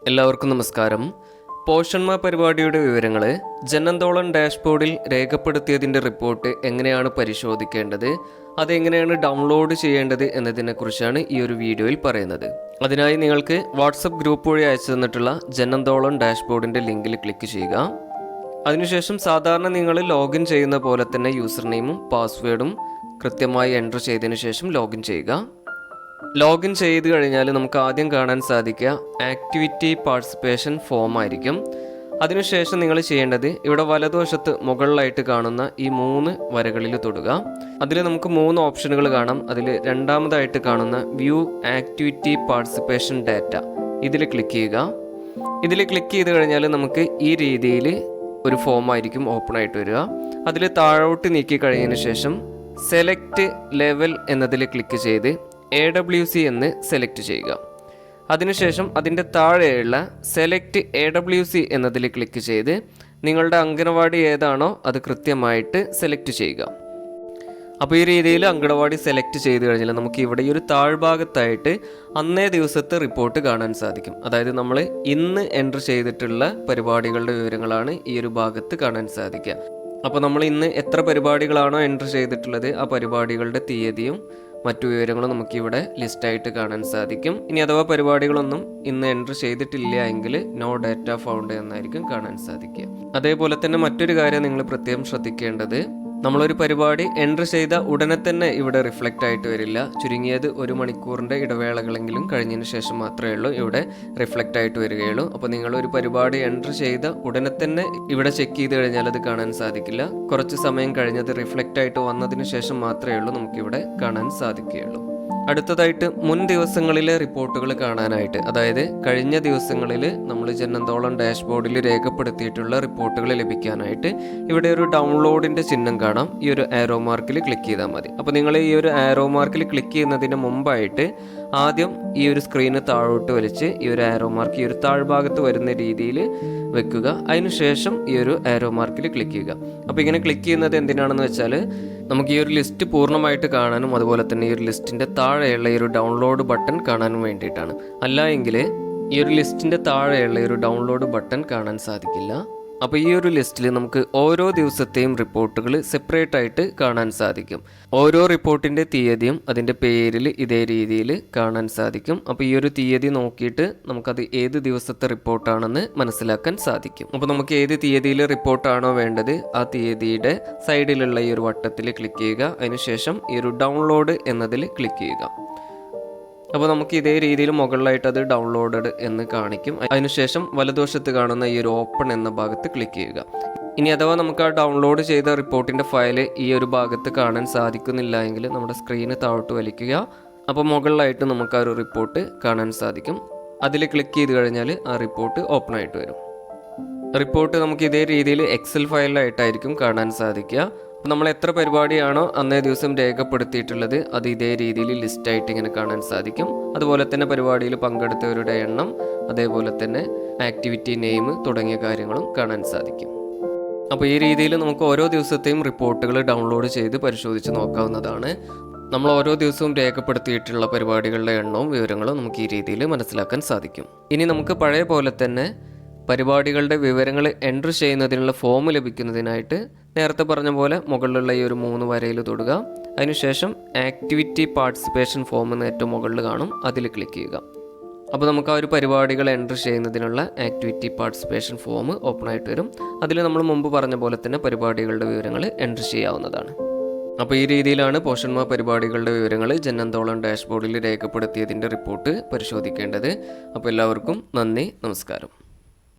എല്ലാവർക്കും നമസ്കാരം. പോഷൺമ പരിപാടിയുടെ വിവരങ്ങൾ ജനന്തോളം ഡാഷ്ബോർഡിൽ രേഖപ്പെടുത്തിയതിൻ്റെ റിപ്പോർട്ട് എങ്ങനെയാണ് പരിശോധിക്കേണ്ടത്, അതെങ്ങനെയാണ് ഡൗൺലോഡ് ചെയ്യേണ്ടത് എന്നതിനെക്കുറിച്ചാണ് ഈ ഒരു വീഡിയോയിൽ പറയുന്നത്. അതിനായി നിങ്ങൾക്ക് വാട്സപ്പ് ഗ്രൂപ്പ് വഴി അയച്ചു തന്നിട്ടുള്ള ജനന്തോളം ഡാഷ്ബോർഡിൻ്റെ ലിങ്കിൽ ക്ലിക്ക് ചെയ്യുക. അതിനുശേഷം സാധാരണ നിങ്ങൾ ലോഗിൻ ചെയ്യുന്ന പോലെ തന്നെ യൂസർ നെയിമും പാസ്വേഡും കൃത്യമായി എൻ്റർ ചെയ്തതിനു ശേഷം ലോഗിൻ ചെയ്യുക. ലോഗിൻ ചെയ്ത് കഴിഞ്ഞാൽ നമുക്ക് ആദ്യം കാണാൻ സാധിക്കുക ആക്ടിവിറ്റി പാർട്ടിസിപ്പേഷൻ ഫോം ആയിരിക്കും. അതിനുശേഷം നിങ്ങൾ ചെയ്യേണ്ടത് ഇവിടെ വലതുവശത്ത് മുകളിലായിട്ട് കാണുന്ന ഈ 3 വരകളിൽ തൊടുക. അതിൽ നമുക്ക് 3 ഓപ്ഷനുകൾ കാണാം. അതിൽ രണ്ടാമതായിട്ട് കാണുന്ന വ്യൂ ആക്ടിവിറ്റി പാർട്ടിസിപ്പേഷൻ ഡാറ്റ, ഇതിൽ ക്ലിക്ക് ചെയ്യുക. ഇതിൽ ക്ലിക്ക് ചെയ്ത് കഴിഞ്ഞാൽ നമുക്ക് ഈ രീതിയിൽ ഒരു ഫോം ആയിരിക്കും ഓപ്പൺ ആയിട്ട് വരിക. അതിൽ താഴോട്ട് നീക്കി കഴിഞ്ഞതിന് ശേഷം സെലക്ട് ലെവൽ എന്നതിൽ ക്ലിക്ക് ചെയ്ത് AWC എന്ന് സെലക്ട് ചെയ്യുക. അതിനുശേഷം അതിൻ്റെ താഴെയുള്ള സെലക്ട് AWC എന്നതിൽ ക്ലിക്ക് ചെയ്ത് നിങ്ങളുടെ അംഗനവാടി ഏതാണോ അത് കൃത്യമായിട്ട് സെലക്ട് ചെയ്യുക. അപ്പോൾ ഈ രീതിയിൽ അംഗനവാടി സെലക്ട് ചെയ്ത് കഴിഞ്ഞാൽ നമുക്ക് ഇവിടെ ഈ ഒരു താഴ്ഭാഗത്തായിട്ട് അന്നേ ദിവസത്തെ റിപ്പോർട്ട് കാണാൻ സാധിക്കും. അതായത് നമ്മൾ ഇന്ന് എൻ്റർ ചെയ്തിട്ടുള്ള പരിപാടികളുടെ വിവരങ്ങളാണ് ഈ ഒരു ഭാഗത്ത് കാണാൻ സാധിക്കുക. അപ്പോൾ നമ്മൾ ഇന്ന് എത്ര പരിപാടികളാണോ എൻ്റർ ചെയ്തിട്ടുള്ളത് ആ പരിപാടികളുടെ തീയതിയും മറ്റു വിവരങ്ങളും നമുക്കിവിടെ ലിസ്റ്റായിട്ട് കാണാൻ സാധിക്കും. ഇനി അഥവാ പരിപാടികളൊന്നും ഇന്ന് എൻ്റർ ചെയ്തിട്ടില്ല എങ്കിൽ നോ ഡാറ്റ ഫൗണ്ട് എന്നായിരിക്കും കാണാൻ സാധിക്കുക. അതേപോലെ തന്നെ മറ്റൊരു കാര്യം നിങ്ങൾ പ്രത്യേകം ശ്രദ്ധിക്കേണ്ടത്, നമ്മളൊരു പരിപാടി എൻ്റർ ചെയ്ത ഉടനെ തന്നെ ഇവിടെ റിഫ്ലക്റ്റ് ആയിട്ട് വരില്ല. ചുരുങ്ങിയത് 1 മണിക്കൂറിൻ്റെ ഇടവേളകളെങ്കിലും കഴിഞ്ഞതിന് ശേഷം മാത്രമേ ഉള്ളൂ ഇവിടെ റിഫ്ലക്റ്റ് ആയിട്ട് വരികയുള്ളൂ. അപ്പോൾ നിങ്ങളൊരു പരിപാടി എൻ്റർ ചെയ്ത ഉടനെ തന്നെ ഇവിടെ ചെക്ക് ചെയ്ത് കഴിഞ്ഞാൽ അത് കാണാൻ സാധിക്കില്ല. കുറച്ച് സമയം കഴിഞ്ഞത് റിഫ്ലക്റ്റ് ആയിട്ട് വന്നതിന് ശേഷം മാത്രമേ ഉള്ളൂ നമുക്കിവിടെ കാണാൻ സാധിക്കുകയുള്ളൂ. അടുത്തതായിട്ട് മുൻ ദിവസങ്ങളിലെ റിപ്പോർട്ടുകൾ കാണാനായിട്ട്, അതായത് കഴിഞ്ഞ ദിവസങ്ങളിൽ നമ്മൾ ജനന്തോളം ഡാഷ്ബോർഡിൽ രേഖപ്പെടുത്തിയിട്ടുള്ള റിപ്പോർട്ടുകൾ ലഭിക്കാനായിട്ട് ഇവിടെ ഒരു ഡൗൺലോഡിൻ്റെ ചിഹ്നം കാണാം. ഈ ഒരു ആരോ മാർക്കിൽ ക്ലിക്ക് ചെയ്താൽ മതി. അപ്പോൾ നിങ്ങൾ ഈ ഒരു ആരോ മാർക്കിൽ ക്ലിക്ക് ചെയ്യുന്നതിന് മുമ്പായിട്ട് ആദ്യം ഈ ഒരു സ്ക്രീന് താഴോട്ട് വലിച്ച് ഈ ഒരു ആരോ മാർക്ക് ഈ ഒരു താഴ്ഭാഗത്ത് വരുന്ന രീതിയിൽ വെക്കുക. അതിനുശേഷം ഈ ഒരു ആരോ മാർക്കിൽ ക്ലിക്ക് ചെയ്യുക. അപ്പോൾ ഇങ്ങനെ ക്ലിക്ക് ചെയ്യുന്നത് എന്തിനാണെന്ന് വെച്ചാൽ നമുക്ക് ഈ ഒരു ലിസ്റ്റ് പൂർണ്ണമായിട്ട് കാണാനും അതുപോലെ തന്നെ ഈ ഒരു ലിസ്റ്റിൻ്റെ താഴെയുള്ള ഈ ഒരു ഡൗൺലോഡ് ബട്ടൺ കാണാനും വേണ്ടിയിട്ടാണ്. അല്ല എങ്കിൽ ഈ ഒരു ലിസ്റ്റിൻ്റെ താഴെയുള്ള ഈ ഒരു ഡൗൺലോഡ് ബട്ടൺ കാണാൻ സാധിക്കില്ല. അപ്പോൾ ഈ ഒരു ലിസ്റ്റിൽ നമുക്ക് ഓരോ ദിവസത്തെയും റിപ്പോർട്ടുകൾ സെപ്പറേറ്റ് ആയിട്ട് കാണാൻ സാധിക്കും. ഓരോ റിപ്പോർട്ടിൻ്റെ തീയതിയും അതിൻ്റെ പേരിൽ ഇതേ രീതിയിൽ കാണാൻ സാധിക്കും. അപ്പോൾ ഈ ഒരു തീയതി നോക്കിയിട്ട് നമുക്കത് ഏത് ദിവസത്തെ റിപ്പോർട്ടാണെന്ന് മനസ്സിലാക്കാൻ സാധിക്കും. അപ്പോൾ നമുക്ക് ഏത് തീയതിയിൽ റിപ്പോർട്ടാണോ വേണ്ടത് ആ തീയതിയുടെ സൈഡിലുള്ള ഈ ഒരു വട്ടത്തിൽ ക്ലിക്ക് ചെയ്യുക. അതിനുശേഷം ഈ ഒരു ഡൗൺലോഡ് എന്നതിൽ ക്ലിക്ക് ചെയ്യുക. അപ്പോൾ നമുക്ക് ഇതേ രീതിയിൽ മുകളിലായിട്ട് അത് ഡൗൺലോഡഡ് എന്ന് കാണിക്കും. അതിനുശേഷം വലതുവശത്ത് കാണുന്ന ഈ ഒരു ഓപ്പൺ എന്ന ഭാഗത്ത് ക്ലിക്ക് ചെയ്യുക. ഇനി അഥവാ നമുക്ക് ആ ഡൗൺലോഡ് ചെയ്ത റിപ്പോർട്ടിൻ്റെ ഫയൽ ഈ ഒരു ഭാഗത്ത് കാണാൻ സാധിക്കുന്നില്ല എങ്കിൽ നമ്മുടെ സ്ക്രീന് താഴോട്ട് വലിക്കുക. അപ്പോൾ മുകളിലായിട്ട് നമുക്ക് ആ ഒരു റിപ്പോർട്ട് കാണാൻ സാധിക്കും. അതിൽ ക്ലിക്ക് ചെയ്ത് കഴിഞ്ഞാൽ ആ റിപ്പോർട്ട് ഓപ്പൺ ആയിട്ട് വരും. റിപ്പോർട്ട് നമുക്ക് ഇതേ രീതിയിൽ എക്സൽ ഫയലിലായിട്ടായിരിക്കും കാണാൻ സാധിക്കുക. അപ്പോൾ നമ്മൾ എത്ര പരിപാടിയാണോ അന്നേ ദിവസം രേഖപ്പെടുത്തിയിട്ടുള്ളത് അത് ഇതേ രീതിയിൽ ലിസ്റ്റായിട്ട് ഇങ്ങനെ കാണാൻ സാധിക്കും. അതുപോലെ തന്നെ പരിപാടിയിൽ പങ്കെടുത്തവരുടെ എണ്ണം, അതേപോലെ തന്നെ ആക്ടിവിറ്റി നെയിം തുടങ്ങിയ കാര്യങ്ങളും കാണാൻ സാധിക്കും. അപ്പോൾ ഈ രീതിയിൽ നമുക്ക് ഓരോ ദിവസത്തെയും റിപ്പോർട്ടുകൾ ഡൗൺലോഡ് ചെയ്ത് പരിശോധിച്ച് നോക്കാവുന്നതാണ്. നമ്മൾ ഓരോ ദിവസവും രേഖപ്പെടുത്തിയിട്ടുള്ള പരിപാടികളുടെ എണ്ണവും വിവരങ്ങളും നമുക്ക് ഈ രീതിയിൽ മനസ്സിലാക്കാൻ സാധിക്കും. ഇനി നമുക്ക് പഴയ പോലെ തന്നെ പരിപാടികളുടെ വിവരങ്ങൾ എൻ്റർ ചെയ്യുന്നതിനുള്ള ഫോം ലഭിക്കുന്നതിനായിട്ട് നേരത്തെ പറഞ്ഞ പോലെ മുകളിലുള്ള ഈ ഒരു 3 വരയിൽ തൊടുക. അതിനുശേഷം ആക്ടിവിറ്റി പാർട്ടിസിപ്പേഷൻ ഫോം എന്ന് ഏറ്റവും മുകളിൽ കാണും, അതിൽ ക്ലിക്ക് ചെയ്യുക. അപ്പോൾ നമുക്ക് ആ ഒരു പരിപാടികൾ എൻ്റർ ചെയ്യുന്നതിനുള്ള ആക്ടിവിറ്റി പാർട്ടിസിപ്പേഷൻ ഫോം ഓപ്പൺ ആയിട്ട് വരും. അതിൽ നമ്മൾ മുമ്പ് പറഞ്ഞ പോലെ തന്നെ പരിപാടികളുടെ വിവരങ്ങൾ എൻ്റർ ചെയ്യാവുന്നതാണ്. അപ്പോൾ ഈ രീതിയിലാണ് പോഷൺമ പരിപാടികളുടെ വിവരങ്ങൾ ജനന്തോളം ഡാഷ്ബോർഡിൽ രേഖപ്പെടുത്തിയതിൻ്റെ റിപ്പോർട്ട് പരിശോധിക്കേണ്ടത്. അപ്പോൾ എല്ലാവർക്കും നന്ദി, നമസ്കാരം.